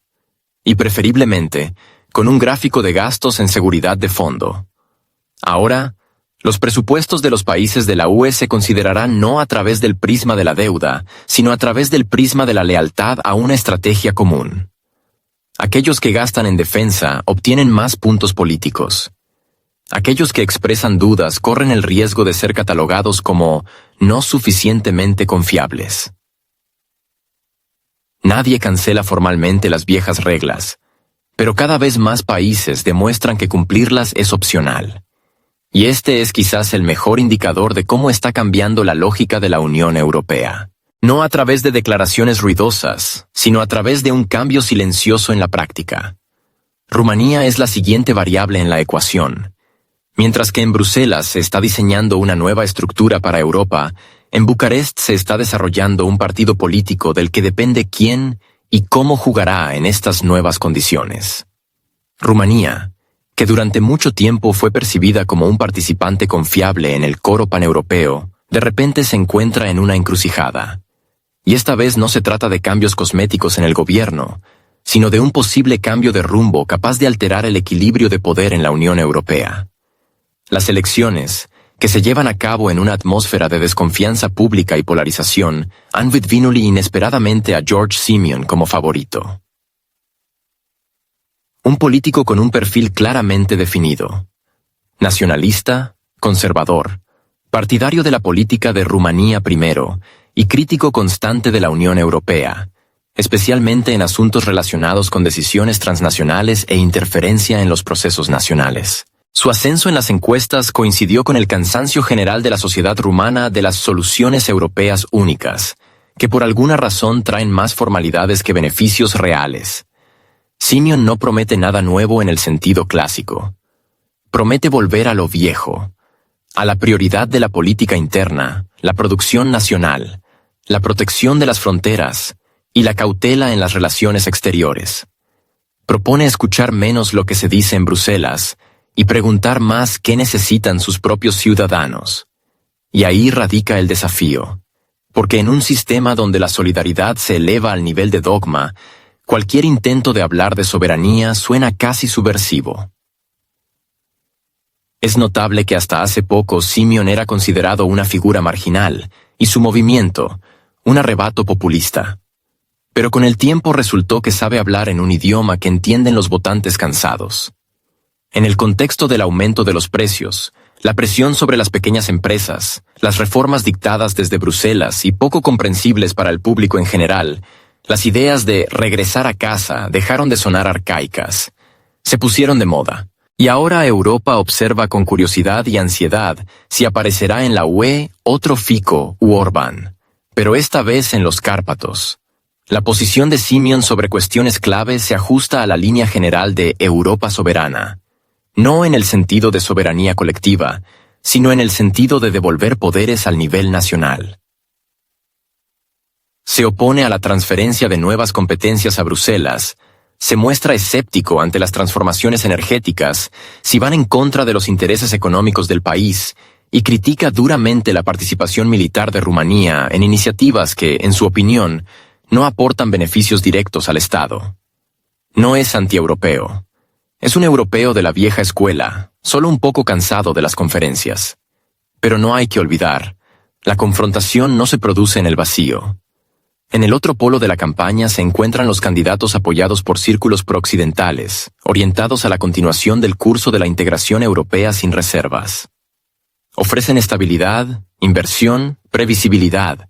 Y preferiblemente, con un gráfico de gastos en seguridad de fondo. Ahora, los presupuestos de los países de la UE se considerarán no a través del prisma de la deuda, sino a través del prisma de la lealtad a una estrategia común. Aquellos que gastan en defensa obtienen más puntos políticos. Aquellos que expresan dudas corren el riesgo de ser catalogados como no suficientemente confiables. Nadie cancela formalmente las viejas reglas, pero cada vez más países demuestran que cumplirlas es opcional. Y este es quizás el mejor indicador de cómo está cambiando la lógica de la Unión Europea. No a través de declaraciones ruidosas, sino a través de un cambio silencioso en la práctica. Rumanía es la siguiente variable en la ecuación. Mientras que en Bruselas se está diseñando una nueva estructura para Europa, en Bucarest se está desarrollando un partido político del que depende quién y cómo jugará en estas nuevas condiciones. Rumanía, que durante mucho tiempo fue percibida como un participante confiable en el coro paneuropeo, de repente se encuentra en una encrucijada. Y esta vez no se trata de cambios cosméticos en el gobierno, sino de un posible cambio de rumbo capaz de alterar el equilibrio de poder en la Unión Europea. Las elecciones, que se llevan a cabo en una atmósfera de desconfianza pública y polarización, han visto inesperadamente a George Simeon como favorito. Un político con un perfil claramente definido. Nacionalista, conservador, partidario de la política de Rumanía primero y crítico constante de la Unión Europea, especialmente en asuntos relacionados con decisiones transnacionales e interferencia en los procesos nacionales. Su ascenso en las encuestas coincidió con el cansancio general de la sociedad rumana de las soluciones europeas únicas, que por alguna razón traen más formalidades que beneficios reales. Simeon no promete nada nuevo en el sentido clásico. Promete volver a lo viejo, a la prioridad de la política interna, la producción nacional, la protección de las fronteras y la cautela en las relaciones exteriores. Propone escuchar menos lo que se dice en Bruselas y preguntar más qué necesitan sus propios ciudadanos. Y ahí radica el desafío, porque en un sistema donde la solidaridad se eleva al nivel de dogma, cualquier intento de hablar de soberanía suena casi subversivo. Es notable que hasta hace poco Simeon era considerado una figura marginal, y su movimiento, un arrebato populista. Pero con el tiempo resultó que sabe hablar en un idioma que entienden los votantes cansados. En el contexto del aumento de los precios, la presión sobre las pequeñas empresas, las reformas dictadas desde Bruselas y poco comprensibles para el público en general, las ideas de regresar a casa dejaron de sonar arcaicas. Se pusieron de moda. Y ahora Europa observa con curiosidad y ansiedad si aparecerá en la UE otro Fico u Orbán, pero esta vez en los Cárpatos. La posición de Simeon sobre cuestiones clave se ajusta a la línea general de Europa soberana, no en el sentido de soberanía colectiva, sino en el sentido de devolver poderes al nivel nacional. Se opone a la transferencia de nuevas competencias a Bruselas, se muestra escéptico ante las transformaciones energéticas si van en contra de los intereses económicos del país y critica duramente la participación militar de Rumanía en iniciativas que, en su opinión, no aportan beneficios directos al Estado. No es antieuropeo. Es un europeo de la vieja escuela, solo un poco cansado de las conferencias. Pero no hay que olvidar, la confrontación no se produce en el vacío. En el otro polo de la campaña se encuentran los candidatos apoyados por círculos prooccidentales, orientados a la continuación del curso de la integración europea sin reservas. Ofrecen estabilidad, inversión, previsibilidad.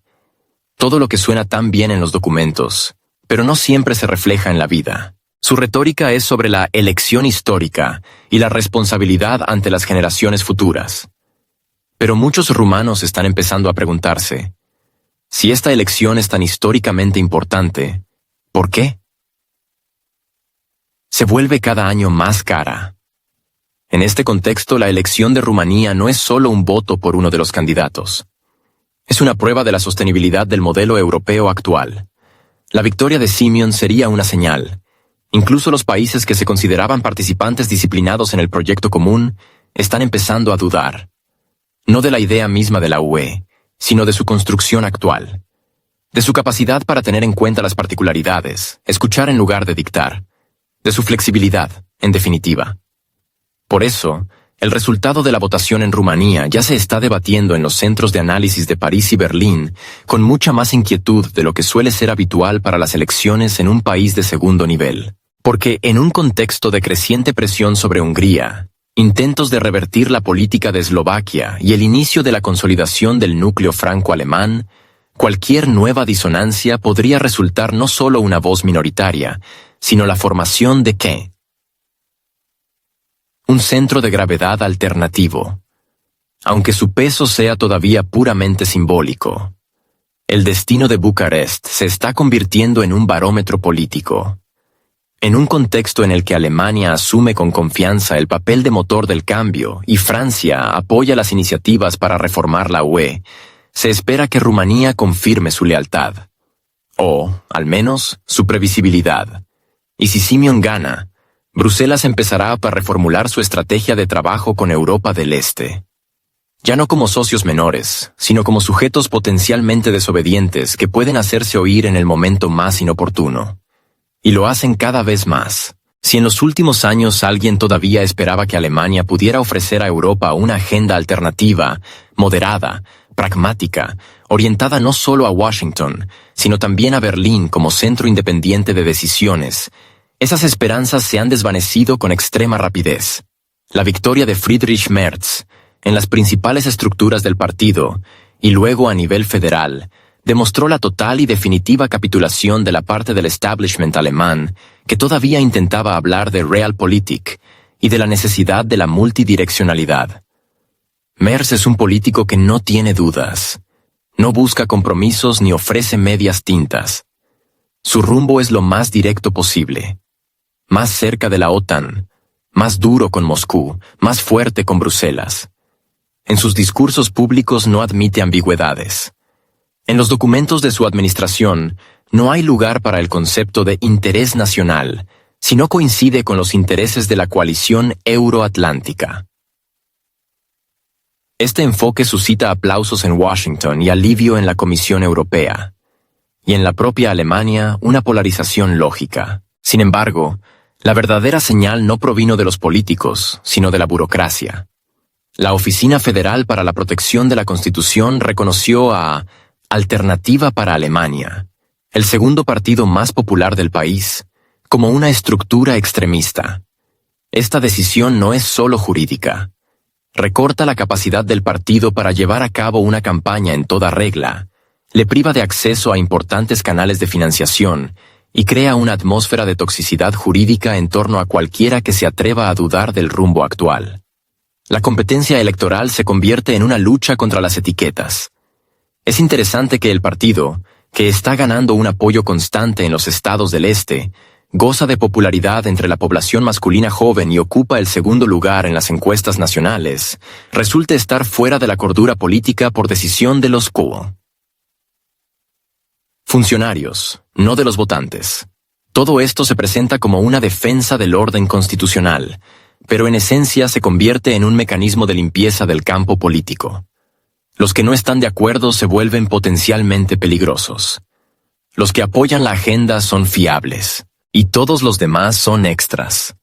Todo lo que suena tan bien en los documentos, pero no siempre se refleja en la vida. Su retórica es sobre la elección histórica y la responsabilidad ante las generaciones futuras. Pero muchos rumanos están empezando a preguntarse, si esta elección es tan históricamente importante, ¿por qué? Se vuelve cada año más cara. En este contexto, la elección de Rumanía no es solo un voto por uno de los candidatos. Es una prueba de la sostenibilidad del modelo europeo actual. La victoria de Simeon sería una señal. Incluso los países que se consideraban participantes disciplinados en el proyecto común están empezando a dudar. No de la idea misma de la UE, sino de su construcción actual. De su capacidad para tener en cuenta las particularidades, escuchar en lugar de dictar. De su flexibilidad, en definitiva. Por eso, el resultado de la votación en Rumanía ya se está debatiendo en los centros de análisis de París y Berlín con mucha más inquietud de lo que suele ser habitual para las elecciones en un país de segundo nivel. Porque en un contexto de creciente presión sobre Hungría, intentos de revertir la política de Eslovaquia y el inicio de la consolidación del núcleo franco-alemán, cualquier nueva disonancia podría resultar no solo una voz minoritaria, sino la formación de ¿qué? Un centro de gravedad alternativo, aunque su peso sea todavía puramente simbólico. El destino de Bucarest se está convirtiendo en un barómetro político. En un contexto en el que Alemania asume con confianza el papel de motor del cambio y Francia apoya las iniciativas para reformar la UE, se espera que Rumanía confirme su lealtad. O, al menos, su previsibilidad. Y si Simeon gana, Bruselas empezará a reformular su estrategia de trabajo con Europa del Este. Ya no como socios menores, sino como sujetos potencialmente desobedientes que pueden hacerse oír en el momento más inoportuno. Y lo hacen cada vez más. Si en los últimos años alguien todavía esperaba que Alemania pudiera ofrecer a Europa una agenda alternativa, moderada, pragmática, orientada no solo a Washington, sino también a Berlín como centro independiente de decisiones, esas esperanzas se han desvanecido con extrema rapidez. La victoria de Friedrich Merz, en las principales estructuras del partido, y luego a nivel federal, demostró la total y definitiva capitulación de la parte del establishment alemán que todavía intentaba hablar de Realpolitik y de la necesidad de la multidireccionalidad. Merz es un político que no tiene dudas, no busca compromisos ni ofrece medias tintas. Su rumbo es lo más directo posible, más cerca de la OTAN, más duro con Moscú, más fuerte con Bruselas. En sus discursos públicos no admite ambigüedades. En los documentos de su administración no hay lugar para el concepto de interés nacional, si no coincide con los intereses de la coalición euroatlántica. Este enfoque suscita aplausos en Washington y alivio en la Comisión Europea, y en la propia Alemania una polarización lógica. Sin embargo, la verdadera señal no provino de los políticos, sino de la burocracia. La Oficina Federal para la Protección de la Constitución reconoció a Alternativa para Alemania, el segundo partido más popular del país, como una estructura extremista. Esta decisión no es solo jurídica. Recorta la capacidad del partido para llevar a cabo una campaña en toda regla, le priva de acceso a importantes canales de financiación y crea una atmósfera de toxicidad jurídica en torno a cualquiera que se atreva a dudar del rumbo actual. La competencia electoral se convierte en una lucha contra las etiquetas. Es interesante que el partido, que está ganando un apoyo constante en los estados del este, goza de popularidad entre la población masculina joven y ocupa el segundo lugar en las encuestas nacionales, resulte estar fuera de la cordura política por decisión de los funcionarios, no de los votantes. Todo esto se presenta como una defensa del orden constitucional, pero en esencia se convierte en un mecanismo de limpieza del campo político. Los que no están de acuerdo se vuelven potencialmente peligrosos. Los que apoyan la agenda son fiables, y todos los demás son extras.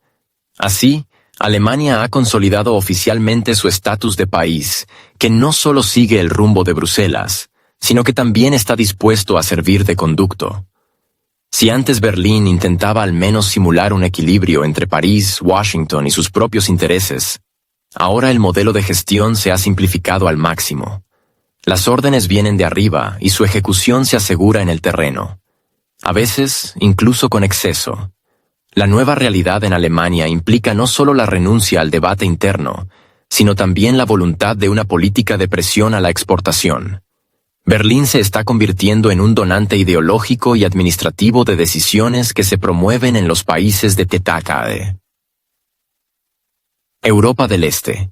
Así, Alemania ha consolidado oficialmente su estatus de país, que no solo sigue el rumbo de Bruselas, sino que también está dispuesto a servir de conducto. Si antes Berlín intentaba al menos simular un equilibrio entre París, Washington y sus propios intereses, ahora el modelo de gestión se ha simplificado al máximo. Las órdenes vienen de arriba y su ejecución se asegura en el terreno. A veces, incluso con exceso. La nueva realidad en Alemania implica no solo la renuncia al debate interno, sino también la voluntad de una política de presión a la exportación. Berlín se está convirtiendo en un donante ideológico y administrativo de decisiones que se promueven en los países de TKE. Europa del Este.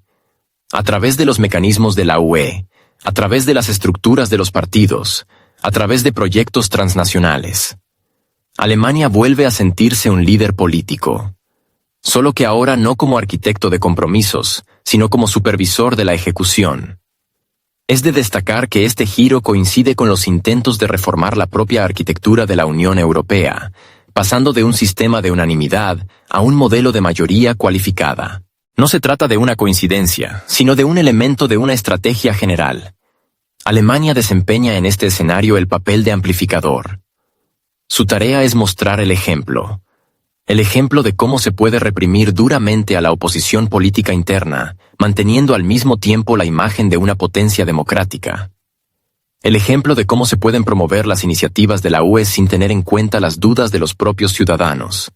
A través de los mecanismos de la UE, a través de las estructuras de los partidos, a través de proyectos transnacionales. Alemania vuelve a sentirse un líder político. Solo que ahora no como arquitecto de compromisos, sino como supervisor de la ejecución. Es de destacar que este giro coincide con los intentos de reformar la propia arquitectura de la Unión Europea, pasando de un sistema de unanimidad a un modelo de mayoría cualificada. No se trata de una coincidencia, sino de un elemento de una estrategia general. Alemania desempeña en este escenario el papel de amplificador. Su tarea es mostrar el ejemplo de cómo se puede reprimir duramente a la oposición política interna, manteniendo al mismo tiempo la imagen de una potencia democrática. El ejemplo de cómo se pueden promover las iniciativas de la UE sin tener en cuenta las dudas de los propios ciudadanos.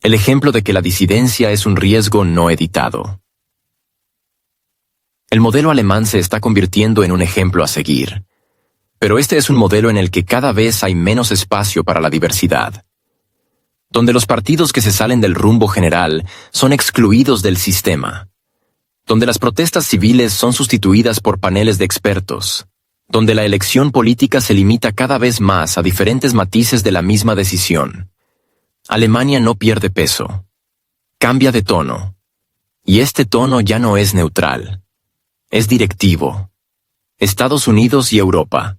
El ejemplo de que la disidencia es un riesgo no editado. El modelo alemán se está convirtiendo en un ejemplo a seguir. Pero este es un modelo en el que cada vez hay menos espacio para la diversidad, donde los partidos que se salen del rumbo general son excluidos del sistema, donde las protestas civiles son sustituidas por paneles de expertos, donde la elección política se limita cada vez más a diferentes matices de la misma decisión. Alemania no pierde peso, cambia de tono, y este tono ya no es neutral, es directivo. Estados Unidos y Europa.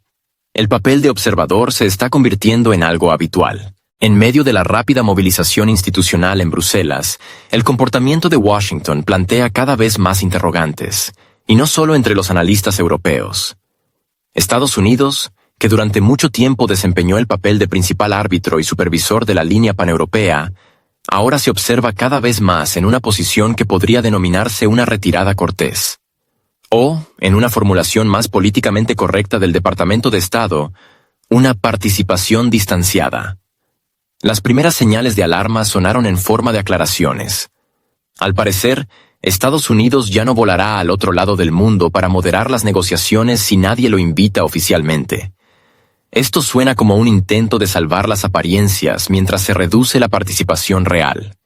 El papel de observador se está convirtiendo en algo habitual. En medio de la rápida movilización institucional en Bruselas, el comportamiento de Washington plantea cada vez más interrogantes, y no solo entre los analistas europeos. Estados Unidos, que durante mucho tiempo desempeñó el papel de principal árbitro y supervisor de la línea paneuropea, ahora se observa cada vez más en una posición que podría denominarse una retirada cortés. O, en una formulación más políticamente correcta del Departamento de Estado, una participación distanciada. Las primeras señales de alarma sonaron en forma de aclaraciones. Al parecer, Estados Unidos ya no volará al otro lado del mundo para moderar las negociaciones si nadie lo invita oficialmente. Esto suena como un intento de salvar las apariencias mientras se reduce la participación real.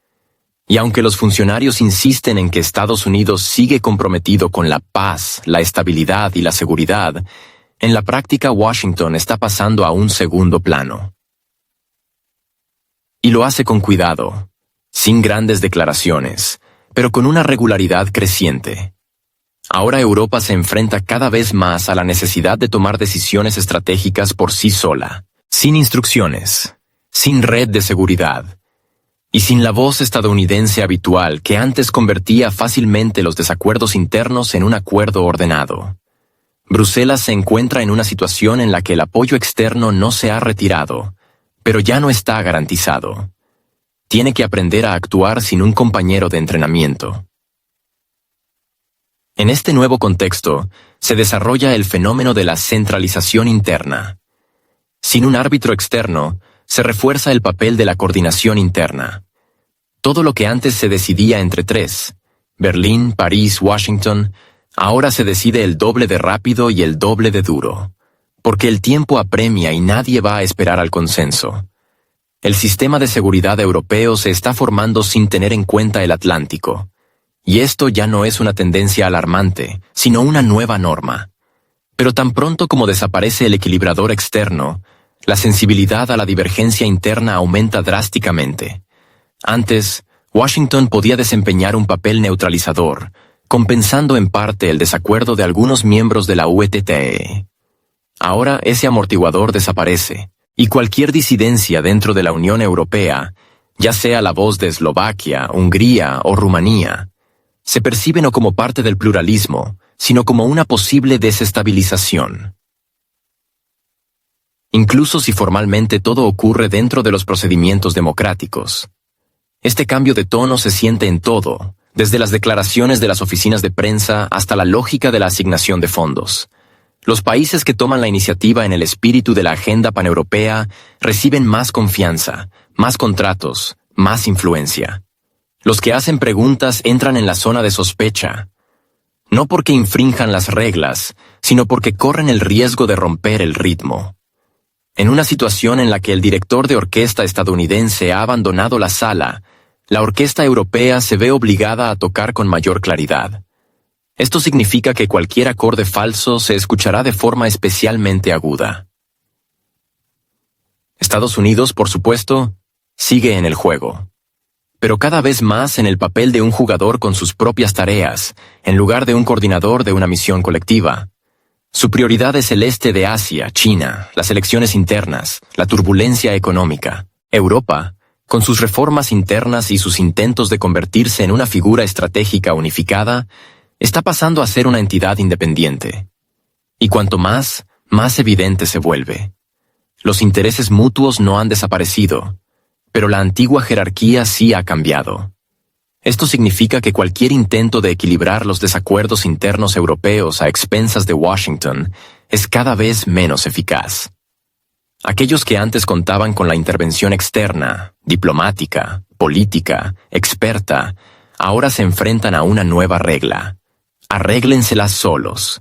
Y aunque los funcionarios insisten en que Estados Unidos sigue comprometido con la paz, la estabilidad y la seguridad, en la práctica Washington está pasando a un segundo plano. Y lo hace con cuidado, sin grandes declaraciones, pero con una regularidad creciente. Ahora Europa se enfrenta cada vez más a la necesidad de tomar decisiones estratégicas por sí sola, sin instrucciones, sin red de seguridad, y sin la voz estadounidense habitual que antes convertía fácilmente los desacuerdos internos en un acuerdo ordenado. Bruselas se encuentra en una situación en la que el apoyo externo no se ha retirado, pero ya no está garantizado. Tiene que aprender a actuar sin un compañero de entrenamiento. En este nuevo contexto, se desarrolla el fenómeno de la centralización interna. Sin un árbitro externo, se refuerza el papel de la coordinación interna. Todo lo que antes se decidía entre tres, Berlín, París, Washington, ahora se decide el doble de rápido y el doble de duro, porque el tiempo apremia y nadie va a esperar al consenso. El sistema de seguridad europeo se está formando sin tener en cuenta el Atlántico, y esto ya no es una tendencia alarmante, sino una nueva norma. Pero tan pronto como desaparece el equilibrador externo, la sensibilidad a la divergencia interna aumenta drásticamente. Antes, Washington podía desempeñar un papel neutralizador, compensando en parte el desacuerdo de algunos miembros de la UETTE. Ahora ese amortiguador desaparece, y cualquier disidencia dentro de la Unión Europea, ya sea la voz de Eslovaquia, Hungría o Rumanía, se percibe no como parte del pluralismo, sino como una posible desestabilización. Incluso si formalmente todo ocurre dentro de los procedimientos democráticos. Este cambio de tono se siente en todo, desde las declaraciones de las oficinas de prensa hasta la lógica de la asignación de fondos. Los países que toman la iniciativa en el espíritu de la agenda paneuropea reciben más confianza, más contratos, más influencia. Los que hacen preguntas entran en la zona de sospecha, no porque infrinjan las reglas, sino porque corren el riesgo de romper el ritmo. En una situación en la que el director de orquesta estadounidense ha abandonado la sala, la orquesta europea se ve obligada a tocar con mayor claridad. Esto significa que cualquier acorde falso se escuchará de forma especialmente aguda. Estados Unidos, por supuesto, sigue en el juego, pero cada vez más en el papel de un jugador con sus propias tareas, en lugar de un coordinador de una misión colectiva. Su prioridad es el este de Asia, China, las elecciones internas, la turbulencia económica. Europa, con sus reformas internas y sus intentos de convertirse en una figura estratégica unificada, está pasando a ser una entidad independiente. Y cuanto más evidente se vuelve. Los intereses mutuos no han desaparecido, pero la antigua jerarquía sí ha cambiado. Esto significa que cualquier intento de equilibrar los desacuerdos internos europeos a expensas de Washington es cada vez menos eficaz. Aquellos que antes contaban con la intervención externa, diplomática, política, experta, ahora se enfrentan a una nueva regla. Arréglenselas solos.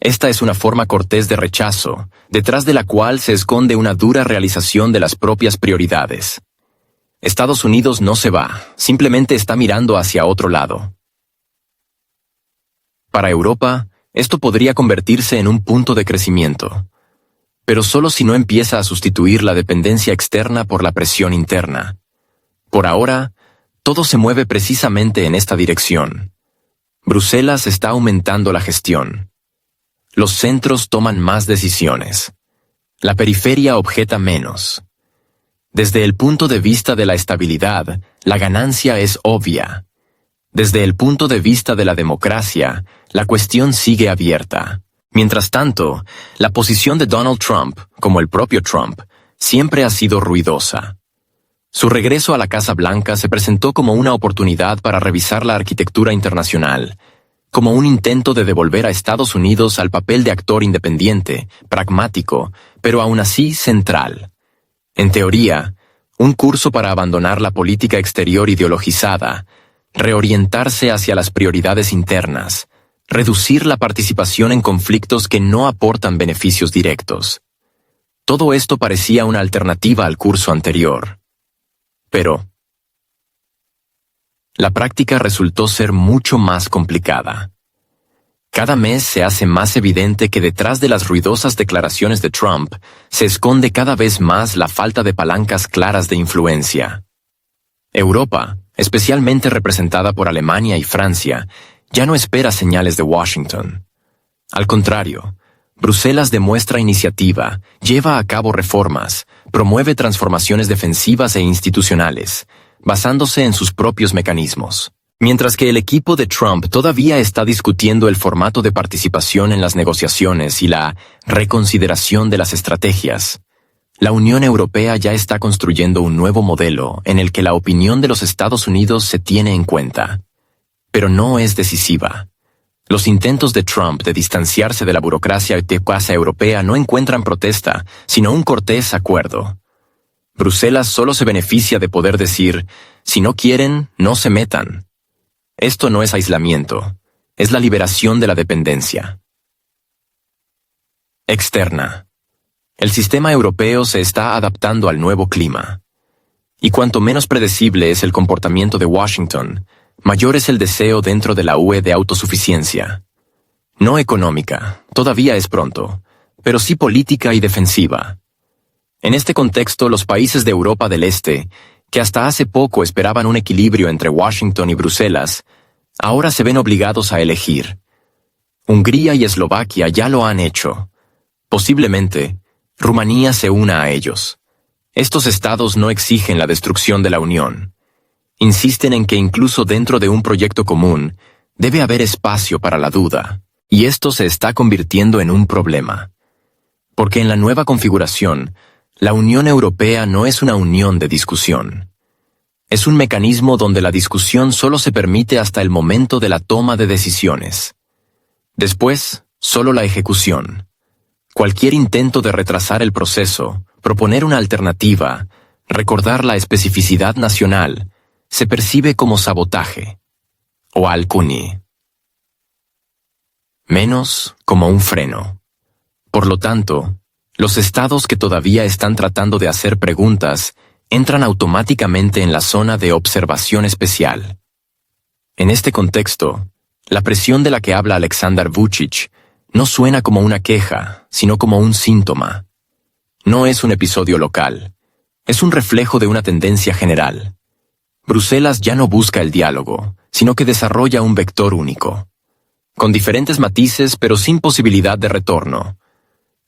Esta es una forma cortés de rechazo, detrás de la cual se esconde una dura realización de las propias prioridades. Estados Unidos no se va, simplemente está mirando hacia otro lado. Para Europa, esto podría convertirse en un punto de crecimiento, pero solo si no empieza a sustituir la dependencia externa por la presión interna. Por ahora, todo se mueve precisamente en esta dirección. Bruselas está aumentando la gestión. Los centros toman más decisiones. La periferia objeta menos. Desde el punto de vista de la estabilidad, la ganancia es obvia. Desde el punto de vista de la democracia, la cuestión sigue abierta. Mientras tanto, la posición de Donald Trump, como el propio Trump, siempre ha sido ruidosa. Su regreso a la Casa Blanca se presentó como una oportunidad para revisar la arquitectura internacional, como un intento de devolver a Estados Unidos al papel de actor independiente, pragmático, pero aún así central. En teoría, un curso para abandonar la política exterior ideologizada, reorientarse hacia las prioridades internas, reducir la participación en conflictos que no aportan beneficios directos. Todo esto parecía una alternativa al curso anterior. Pero la práctica resultó ser mucho más complicada. Cada mes se hace más evidente que detrás de las ruidosas declaraciones de Trump se esconde cada vez más la falta de palancas claras de influencia. Europa, especialmente representada por Alemania y Francia, ya no espera señales de Washington. Al contrario, Bruselas demuestra iniciativa, lleva a cabo reformas, promueve transformaciones defensivas e institucionales, basándose en sus propios mecanismos. Mientras que el equipo de Trump todavía está discutiendo el formato de participación en las negociaciones y la reconsideración de las estrategias, la Unión Europea ya está construyendo un nuevo modelo en el que la opinión de los Estados Unidos se tiene en cuenta, pero no es decisiva. Los intentos de Trump de distanciarse de la burocracia de Casa Europea no encuentran protesta, sino un cortés acuerdo. Bruselas solo se beneficia de poder decir, si no quieren, no se metan. Esto no es aislamiento, es la liberación de la dependencia. Externa. El sistema europeo se está adaptando al nuevo clima. Y cuanto menos predecible es el comportamiento de Washington, mayor es el deseo dentro de la UE de autosuficiencia. No económica, todavía es pronto, pero sí política y defensiva. En este contexto, los países de Europa del Este, que hasta hace poco esperaban un equilibrio entre Washington y Bruselas, ahora se ven obligados a elegir. Hungría y Eslovaquia ya lo han hecho. Posiblemente, Rumanía se una a ellos. Estos estados no exigen la destrucción de la Unión. Insisten en que incluso dentro de un proyecto común, debe haber espacio para la duda, y esto se está convirtiendo en un problema. Porque en la nueva configuración, la Unión Europea no es una unión de discusión. Es un mecanismo donde la discusión solo se permite hasta el momento de la toma de decisiones. Después, solo la ejecución. Cualquier intento de retrasar el proceso, proponer una alternativa, recordar la especificidad nacional, se percibe como sabotaje, o alcuni. Menos como un freno. Por lo tanto, los estados que todavía están tratando de hacer preguntas entran automáticamente en la zona de observación especial. En este contexto, la presión de la que habla Alexander Vučić no suena como una queja, sino como un síntoma. No es un episodio local, es un reflejo de una tendencia general. Bruselas ya no busca el diálogo, sino que desarrolla un vector único, con diferentes matices pero sin posibilidad de retorno.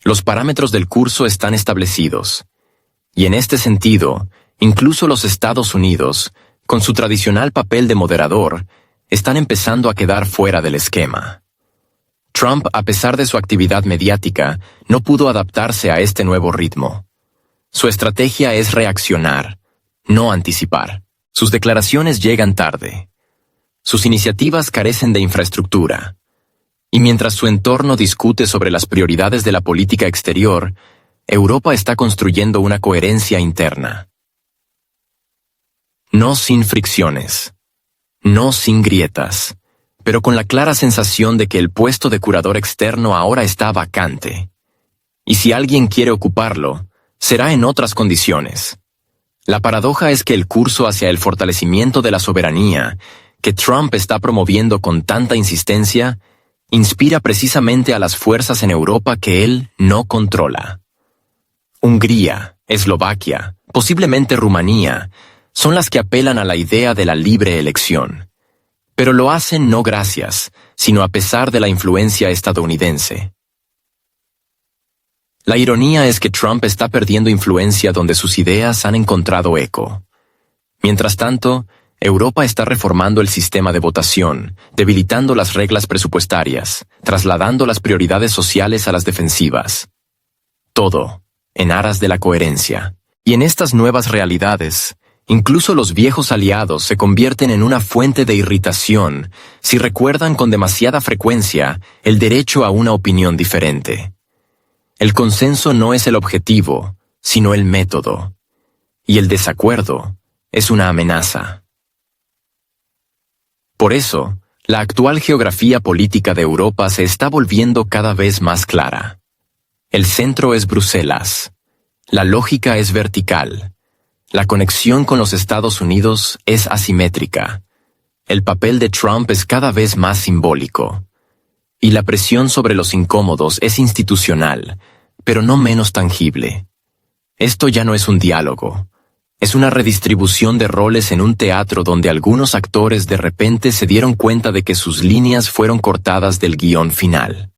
Los parámetros del curso están establecidos, y en este sentido, incluso los Estados Unidos, con su tradicional papel de moderador, están empezando a quedar fuera del esquema. Trump, a pesar de su actividad mediática, no pudo adaptarse a este nuevo ritmo. Su estrategia es reaccionar, no anticipar. Sus declaraciones llegan tarde. Sus iniciativas carecen de infraestructura. Y mientras su entorno discute sobre las prioridades de la política exterior, Europa está construyendo una coherencia interna. No sin fricciones. No sin grietas. pero con la clara sensación de que el puesto de curador externo ahora está vacante. Y si alguien quiere ocuparlo, será en otras condiciones. La paradoja es que el curso hacia el fortalecimiento de la soberanía, que Trump está promoviendo con tanta insistencia, inspira precisamente a las fuerzas en Europa que él no controla. Hungría, Eslovaquia, posiblemente Rumanía, son las que apelan a la idea de la libre elección. Pero lo hacen no gracias, sino a pesar de la influencia estadounidense. La ironía es que Trump está perdiendo influencia donde sus ideas han encontrado eco. Mientras tanto, Europa está reformando el sistema de votación, debilitando las reglas presupuestarias, trasladando las prioridades sociales a las defensivas. Todo, en aras de la coherencia. Y en estas nuevas realidades, incluso los viejos aliados se convierten en una fuente de irritación si recuerdan con demasiada frecuencia el derecho a una opinión diferente. El consenso no es el objetivo, sino el método. Y el desacuerdo es una amenaza. Por eso, la actual geografía política de Europa se está volviendo cada vez más clara. El centro es Bruselas. La lógica es vertical. La conexión con los Estados Unidos es asimétrica. El papel de Trump es cada vez más simbólico. Y la presión sobre los incómodos es institucional, pero no menos tangible. Esto ya no es un diálogo. Es una redistribución de roles en un teatro donde algunos actores de repente se dieron cuenta de que sus líneas fueron cortadas del guión final.